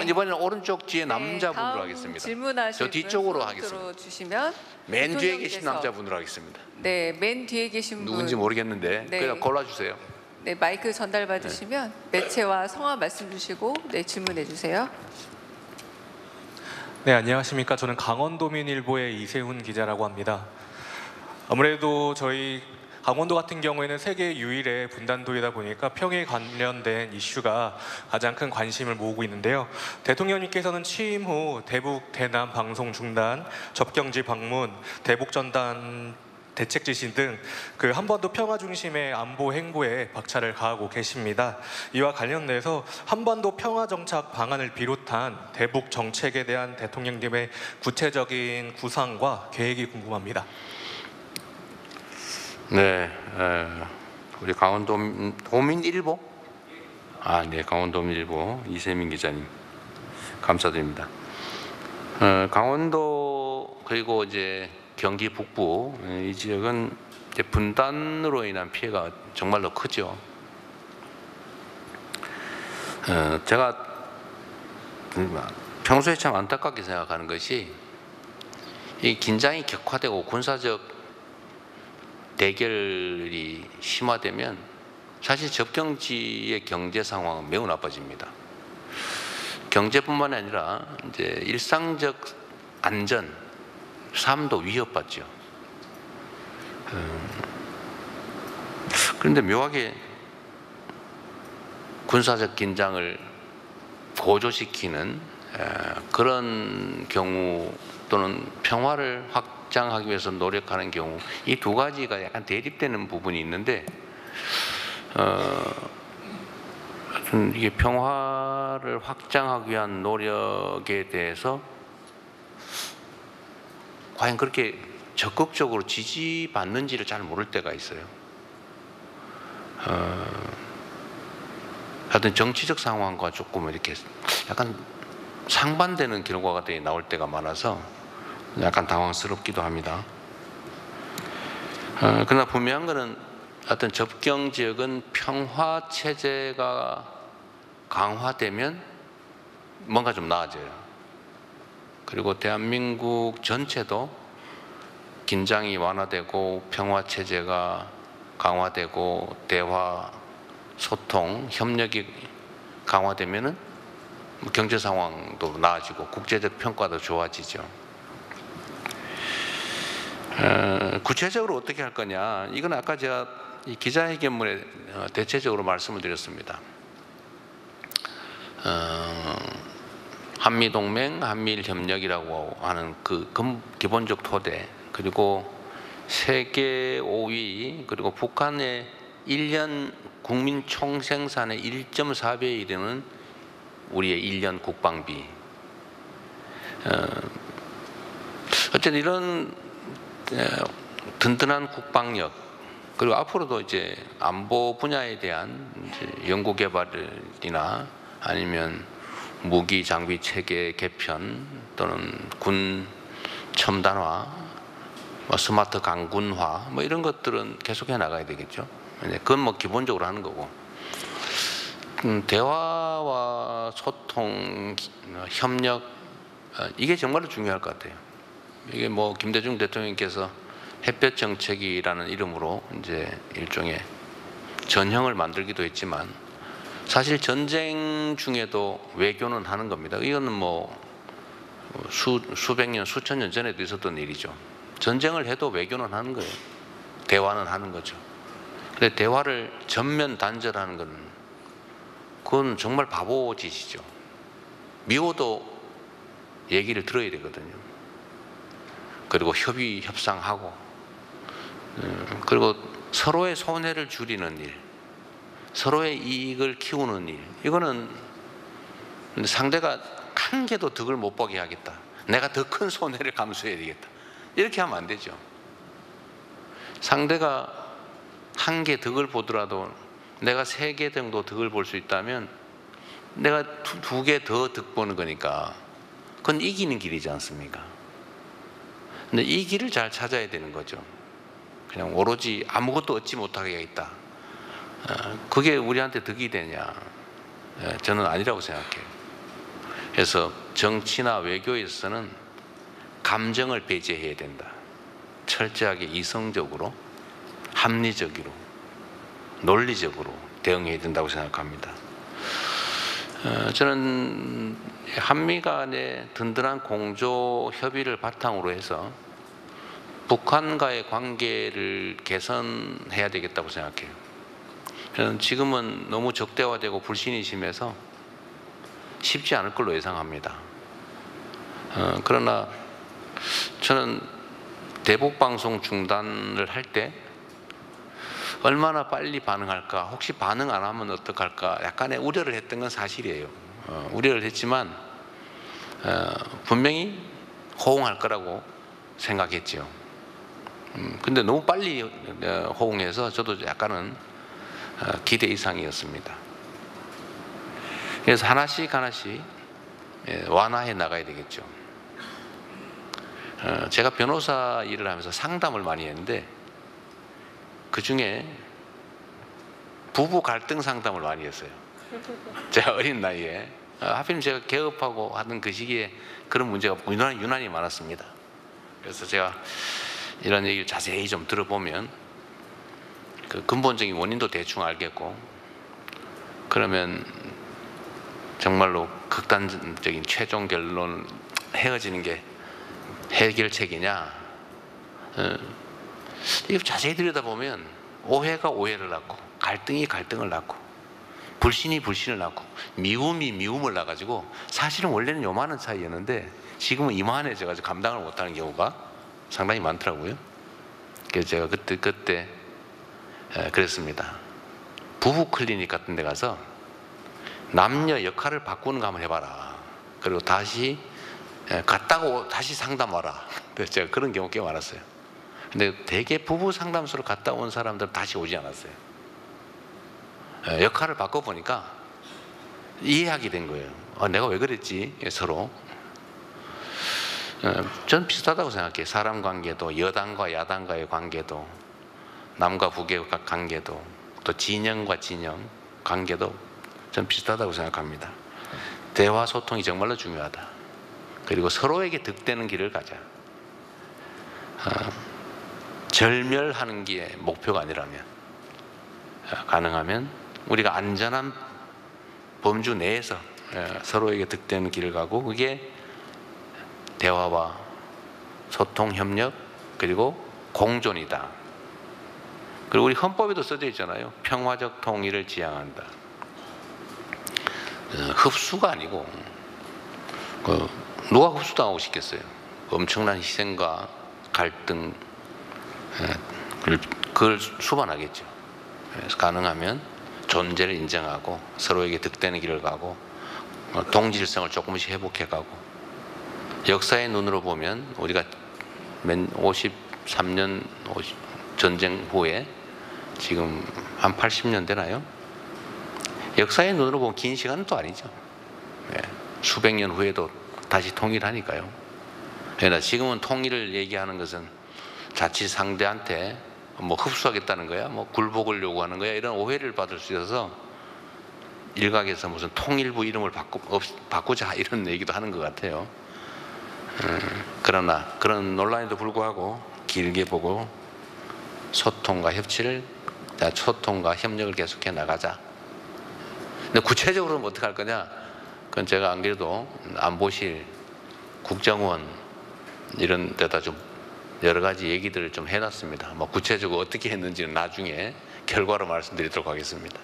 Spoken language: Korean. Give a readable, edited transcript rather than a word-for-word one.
그러면 이번에는 오른쪽 뒤에 남자분으로 다음 하겠습니다. 질문하실 저 뒤쪽으로 분 하겠습니다. 들어주시면 맨 뒤에 계신 대통령께서- 남자분으로 하겠습니다. 네, 맨 뒤에 계신 분 누군지 모르겠는데 네. 그냥 골라주세요. 네, 마이크 전달 받으시면 매체와 성함 말씀 주시고 네, 질문해 주세요. 네, 안녕하십니까. 저는 강원도민일보의 이세훈 기자라고 합니다. 아무래도 저희 강원도 같은 경우에는 세계 유일의 분단도이다 보니까 평에 관련된 이슈가 가장 큰 관심을 모으고 있는데요. 대통령님께서는 취임 후 대북, 대남 방송 중단, 접경지 방문, 대북 전단 대책 지시 등 그 한반도 평화 중심의 안보 행보에 박차를 가하고 계십니다. 이와 관련돼서 한반도 평화 정착 방안을 비롯한 대북 정책에 대한 대통령님의 구체적인 구상과 계획이 궁금합니다. 네, 우리 강원도민일보? 네, 강원도민일보 이세민 기자님 감사드립니다. 강원도 그리고 이제 경기 북부 이 지역은 이제 분단으로 인한 피해가 정말로 크죠. 제가 평소에 참 안타깝게 생각하는 것이 이 긴장이 격화되고 군사적 대결이 심화되면 사실 접경지의 경제 상황은 매우 나빠집니다. 경제뿐만 아니라 이제 일상적 안전, 삶도 위협받죠. 그런데 묘하게 군사적 긴장을 고조시키는 그런 경우 또는 평화를 확장하기 위해서 노력하는 경우 이 두 가지가 약간 대립되는 부분이 있는데 하여튼 이게 평화를 확장하기 위한 노력에 대해서 과연 그렇게 적극적으로 지지받는지를 잘 모를 때가 있어요. 하여튼 정치적 상황과 조금 이렇게 약간 상반되는 결과가 나올 때가 많아서 약간 당황스럽기도 합니다. 그러나 분명한 것은 어떤 접경 지역은 평화 체제가 강화되면 뭔가 좀 나아져요. 그리고 대한민국 전체도 긴장이 완화되고 평화 체제가 강화되고 대화, 소통, 협력이 강화되면은 경제 상황도 나아지고 국제적 평가도 좋아지죠. 구체적으로 어떻게 할 거냐? 이건 아까 제가 이 기자회견문에 대체적으로 말씀을 드렸습니다. 한미동맹, 한미일협력이라고 하는 그 기본적 토대, 그리고 세계 5위, 그리고 북한의 1년 국민 총생산의 1.4배에 이르는 우리의 1년 국방비. 어쨌든 이런 든든한 국방력, 그리고 앞으로도 이제 안보 분야에 대한 이제 연구개발이나 아니면 무기 장비 체계 개편 또는 군 첨단화, 스마트 강군화 이런 것들은 계속해 나가야 되겠죠. 그건 뭐 기본적으로 하는 거고, 대화와 소통, 협력, 이게 정말로 중요할 것 같아요. 이게 뭐 김대중 대통령께서 햇볕 정책이라는 이름으로 이제 일종의 전형을 만들기도 했지만 사실 전쟁 중에도 외교는 하는 겁니다. 이거는 뭐 수백 년, 수천 년 전에도 있었던 일이죠. 전쟁을 해도 외교는 하는 거예요. 대화는 하는 거죠. 근데 대화를 전면 단절하는 건 그건 정말 바보짓이죠. 미워도 얘기를 들어야 되거든요. 그리고 협의, 협상하고, 그리고 서로의 손해를 줄이는 일, 서로의 이익을 키우는 일, 이거는 상대가 한 개도 득을 못 보게 하겠다, 내가 더 큰 손해를 감수해야 되겠다, 이렇게 하면 안 되죠. 상대가 한 개 득을 보더라도 내가 3개 정도 득을 볼 수 있다면 내가 2개 더 득 보는 거니까 그건 이기는 길이지 않습니까? 근데 이 길을 잘 찾아야 되는 거죠. 그냥 오로지 아무것도 얻지 못하게 있다, 그게 우리한테 득이 되냐? 저는 아니라고 생각해요. 그래서 정치나 외교에서는 감정을 배제해야 된다. 철저하게 이성적으로, 합리적으로, 논리적으로 대응해야 된다고 생각합니다. 저는 한미 간의 든든한 공조 협의를 바탕으로 해서 북한과의 관계를 개선해야 되겠다고 생각해요. 저는 지금은 너무 적대화되고 불신이 심해서 쉽지 않을 걸로 예상합니다. 그러나 저는 대북 방송 중단을 할 때 얼마나 빨리 반응할까, 혹시 반응 안 하면 어떡할까 약간의 우려를 했던 건 사실이에요. 우려를 했지만 분명히 호응할 거라고 생각했죠. 근데 너무 빨리 호응해서 저도 약간은 기대 이상이었습니다. 그래서 하나씩 완화해 나가야 되겠죠. 제가 변호사 일을 하면서 상담을 많이 했는데 그 중에 부부 갈등 상담을 많이 했어요. 제가 어린 나이에 하필 제가 개업하고 하던 그 시기에 그런 문제가 유난히 많았습니다. 그래서 제가 이런 얘기를 자세히 좀 들어보면 그 근본적인 원인도 대충 알겠고, 그러면 정말로 극단적인 최종 결론 헤어지는 게 해결책이냐, 이거 자세히 들여다보면 오해가 오해를 낳고, 갈등이 갈등을 낳고, 불신이 불신을 낳고, 미움이 미움을 낳아가지고, 사실은 원래는 요만한 차이였는데 지금은 이만해져가지고 감당을 못하는 경우가 상당히 많더라고요. 그래서 제가 그때 그랬습니다. 부부 클리닉 같은 데 가서 남녀 역할을 바꾸는 거 한번 해봐라. 그리고 다시 갔다가 다시 상담 와라. 그래서 제가 그런 경우 꽤 많았어요. 근데 대개 부부 상담소로 갔다 온 사람들은 다시 오지 않았어요. 역할을 바꿔보니까 이해하게 된 거예요. 내가 왜 그랬지? 서로. 전 비슷하다고 생각해요. 사람 관계도, 여당과 야당과의 관계도, 남과 북의 관계도, 또 진영과 진영 관계도 전 비슷하다고 생각합니다. 대화 소통이 정말로 중요하다. 그리고 서로에게 득되는 길을 가자. 절멸하는 게 목표가 아니라면, 가능하면 우리가 안전한 범주 내에서 서로에게 득되는 길을 가고, 그게 대화와 소통, 협력, 그리고 공존이다. 그리고 우리 헌법에도 써져 있잖아요. 평화적 통일을 지향한다. 흡수가 아니고, 누가 흡수당하고 싶겠어요? 엄청난 희생과 갈등, 그걸 수반하겠죠. 그래서 가능하면 존재를 인정하고 서로에게 득되는 길을 가고, 동질성을 조금씩 회복해가고, 역사의 눈으로 보면 우리가 53년 전쟁 후에 지금 한 80년 되나요? 역사의 눈으로 보면 긴 시간은 또 아니죠. 수백 년 후에도 다시 통일하니까요. 그러나 지금은 통일을 얘기하는 것은 자칫 상대한테 뭐 흡수하겠다는 거야, 뭐 굴복을 요구하는 거야, 이런 오해를 받을 수 있어서 일각에서 무슨 통일부 이름을 바꾸자 이런 얘기도 하는 것 같아요. 그러나 그런 논란에도 불구하고 길게 보고 소통과 협력을 계속해 나가자. 근데 구체적으로는 어떻게 할 거냐? 그건 제가 안 그래도 안보실, 국정원 이런 데다 좀 여러 가지 얘기들을 좀 해놨습니다. 뭐 구체적으로 어떻게 했는지는 나중에 결과로 말씀드리도록 하겠습니다.